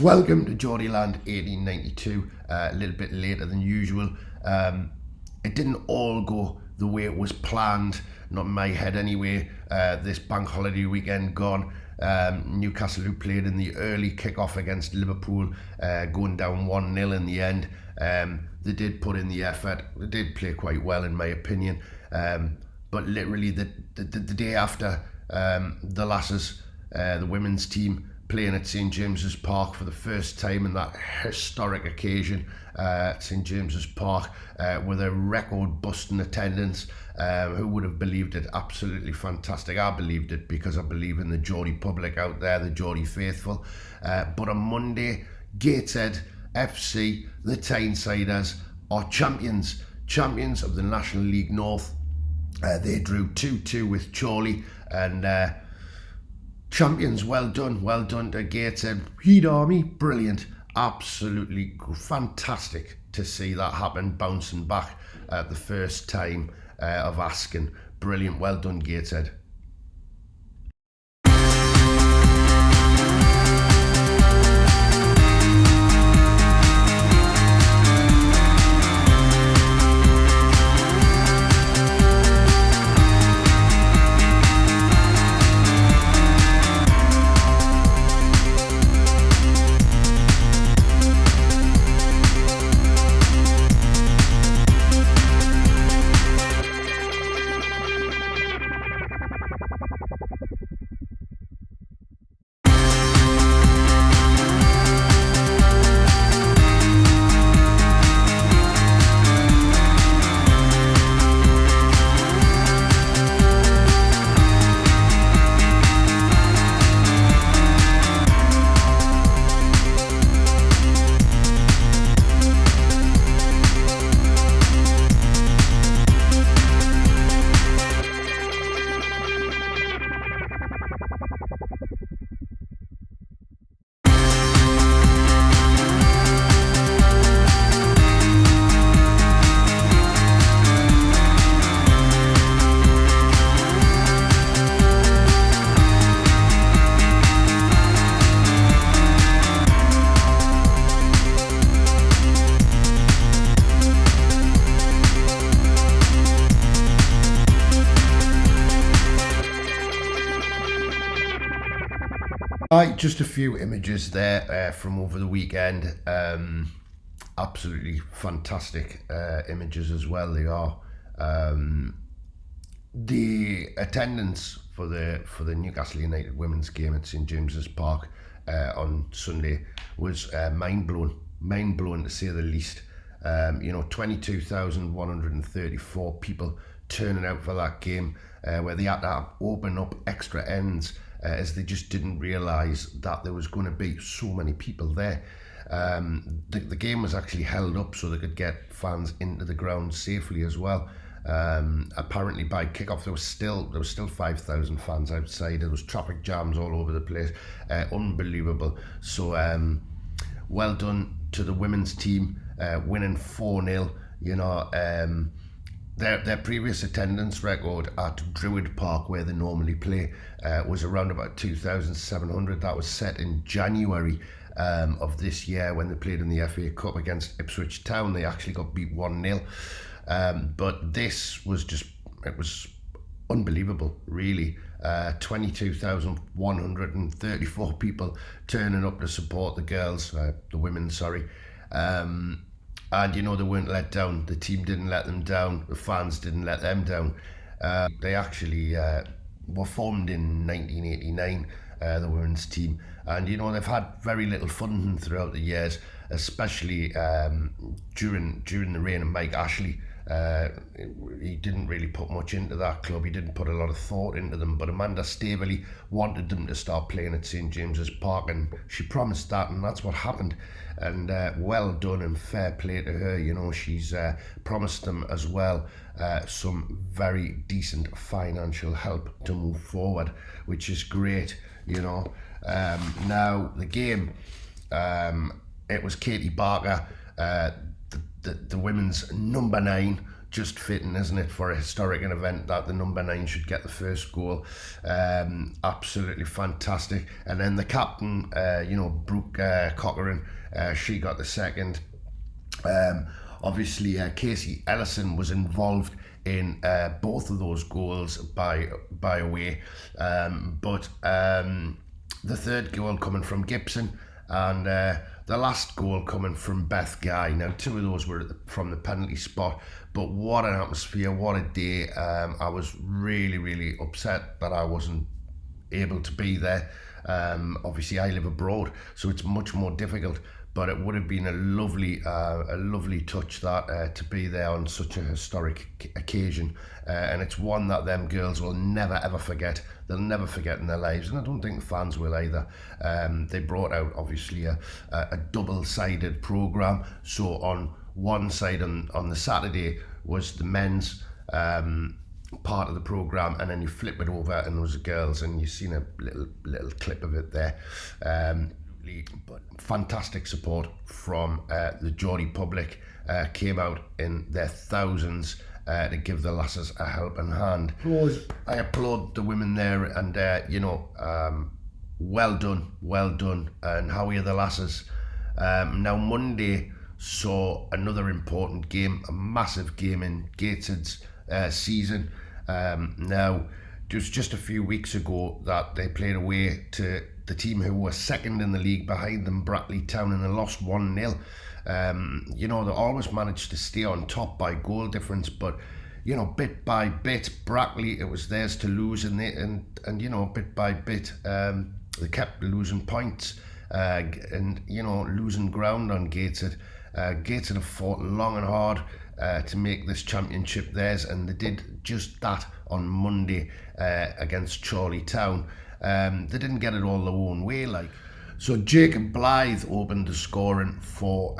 Welcome to Geordieland 1892, a little bit later than usual. It didn't all go the way it was planned, not in my head anyway. This bank holiday weekend gone, Newcastle, who played in the early kick-off against Liverpool, going down 1-0 in the end. They did put in the effort, they did play quite well in my opinion, but literally the day after, the lasses, the women's team, playing at St James's Park for the first time in that historic occasion at St James's Park, with a record-busting attendance. Who would have believed it? Absolutely fantastic. I believed it because I believe in the Geordie public out there, the Geordie faithful. But on Monday, Gateshead FC, the Tynesiders, are champions of the National League North. They drew 2-2 with Chorley, and champions, well done to Gateshead. Heat Army, brilliant, absolutely fantastic to see that happen, bouncing back at the first time of asking. Brilliant, well done Gateshead. Just a few images there from over the weekend. Absolutely fantastic images as well. They are. The attendance for the Newcastle United Women's game at St James's Park on Sunday was mind-blowing to say the least. 22,134 people turning out for that game, where they had to open up extra ends, as they just didn't realise that there was going to be so many people there. The game was actually held up so they could get fans into the ground safely as well. Apparently by kickoff there was still 5,000 fans outside. There was traffic jams all over the place. Unbelievable. So well done to the women's team, winning 4-0. Their previous attendance record at Druid Park, where they normally play, was around about 2,700. That was set in January of this year when they played in the FA Cup against Ipswich Town. They actually got beat 1-0. But this was it was unbelievable, really. 22,134 people turning up to support the girls, the women, sorry. And they weren't let down. The team didn't let them down. The fans didn't let them down. They actually were formed in 1989, the women's team. And they've had very little funding throughout the years, especially during the reign of Mike Ashley. He didn't really put much into that club. He didn't put a lot of thought into them. But Amanda Staveley wanted them to start playing at St James's Park, and she promised that, and that's what happened. And well done and fair play to her. She's promised them as well some very decent financial help to move forward, which is great. Now the game, it was Katie Barker, the women's number 9, just fitting, isn't it, for a historic event that the number 9 should get the first goal. Absolutely fantastic. And then the captain, Brooke Cochrane, she got the second. Obviously, Casey Ellison was involved in both of those goals by away, but the third goal coming from Gibson, and the last goal coming from Beth Guy. Now, two of those were from the penalty spot, but what an atmosphere, what a day. I was really, really upset that I wasn't able to be there. Obviously, I live abroad, so it's much more difficult, but it would have been a lovely touch that to be there on such a historic occasion, and it's one that them girls will never ever forget. They'll never forget in their lives, and I don't think the fans will either. They brought out obviously a double-sided programme. So on one side on the Saturday was the men's part of the programme, and then you flip it over and there was the girls, and you've seen a little clip of it there. But fantastic support from the Geordie public, came out in their thousands to give the lasses a helping hand. I applaud the women there, and well done. And how are the lasses? Now Monday saw another important game, a massive game in Gateshead's season. Now, it was just a few weeks ago that they played away to the team who were second in the league behind them, Brackley Town, and they lost 1-0. They always managed to stay on top by goal difference, but bit by bit, Brackley, it was theirs to lose, and bit by bit, they kept losing points, and losing ground on Gateshead. Gateshead have fought long and hard to make this championship theirs, and they did just that on Monday against Chorley Town. They didn't get it all their own way, like. So Jacob Blythe opened the scoring for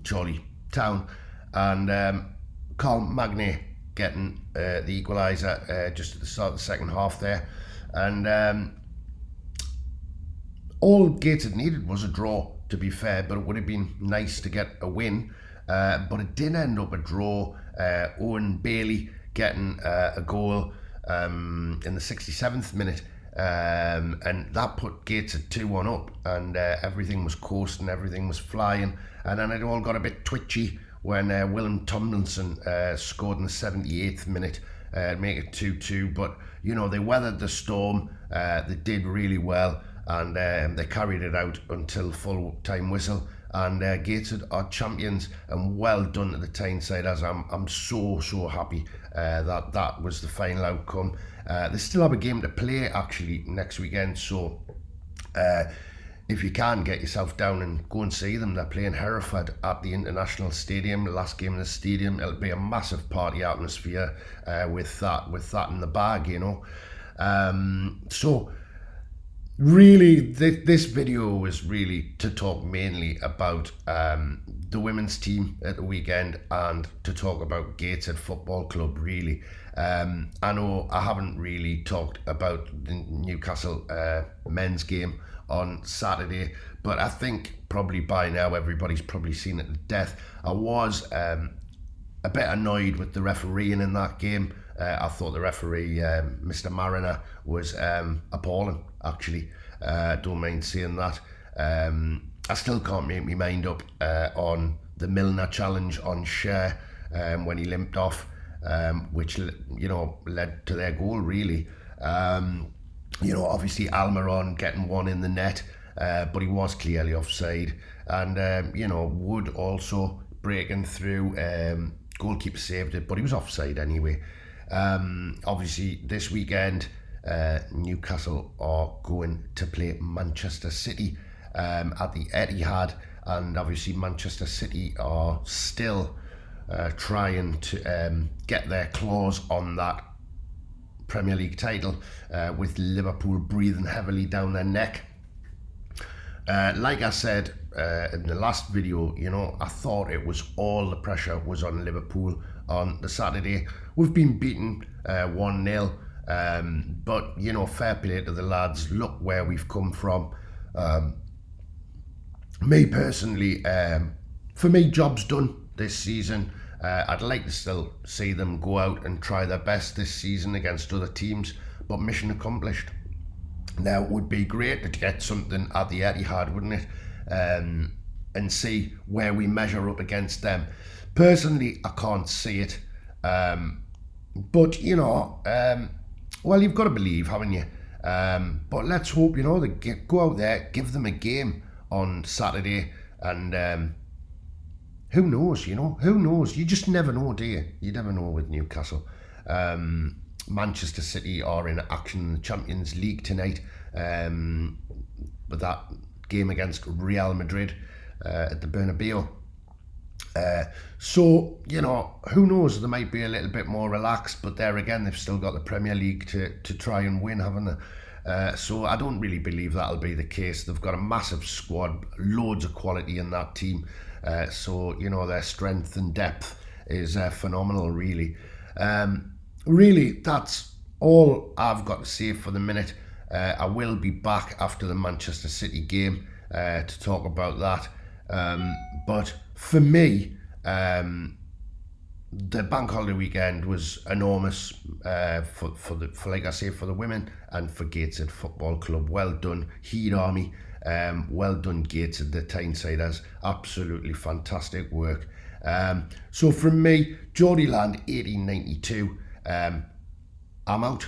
Chorley Town, and Carl Magnay getting the equaliser just at the start of the second half there. And all Gateshead needed was a draw, to be fair, but it would have been nice to get a win. But it did end up a draw. Owen Bailey getting a goal in the 67th minute, and that put Gateshead 2-1 up, and everything was coasting, everything was flying, and then it all got a bit twitchy when Willem Tomlinson scored in the 78th minute, make it 2-2. But they weathered the storm. They did really well, and they carried it out until full time whistle. And Gateshead are champions, and well done to the Tyneside, as I'm so happy that was the final outcome. They still have a game to play actually next weekend, so if you can get yourself down and go and see them, they're playing Hereford at the International Stadium, the last game in the stadium. It'll be a massive party atmosphere with that in the bag, So really, this video was really to talk mainly about the women's team at the weekend, and to talk about Gateshead Football Club, really. I know I haven't really talked about the Newcastle men's game on Saturday, but I think probably by now everybody's probably seen it to death. I was a bit annoyed with the refereeing in that game. I thought the referee, Mr. Mariner, was appalling, actually. Don't mind saying that. I still can't make my mind up on the Milner challenge on Cher when he limped off, which led to their goal, really. Obviously Almiron getting one in the net, but he was clearly offside. And Wood also breaking through, goalkeeper saved it, but he was offside anyway. Obviously this weekend Newcastle are going to play Manchester City at the Etihad, and obviously Manchester City are still trying to get their claws on that Premier League title, with Liverpool breathing heavily down their neck. Like I said in the last video, I thought it was all the pressure was on Liverpool on the Saturday. We've been beaten 1-0, but fair play to the lads. Look where we've come from. Me personally, for me, job's done this season. I'd like to still see them go out and try their best this season against other teams, but mission accomplished. Now, it would be great to get something at the Etihad, wouldn't it? And see where we measure up against them. Personally, I can't see it. But, well, you've got to believe, haven't you? But let's hope, they go out there, give them a game on Saturday, and who knows, who knows? You just never know, do you? You never know with Newcastle. Manchester City are in action in the Champions League tonight, with that game against Real Madrid at the Bernabeu. So, who knows? They might be a little bit more relaxed, but there again, they've still got the Premier League to try and win, haven't they? So I don't really believe that'll be the case. They've got a massive squad, loads of quality in that team. So, their strength and depth is phenomenal, really. Really, that's all I've got to say for the minute. I will be back after the Manchester City game to talk about that. But for me, the bank holiday weekend was enormous for like I say, for the women and for Gateshead Football Club. Well done, Heat Army. Well done, Gateshead, the Tynesiders. Absolutely fantastic work. So from me, Geordieland 1892. I'm out.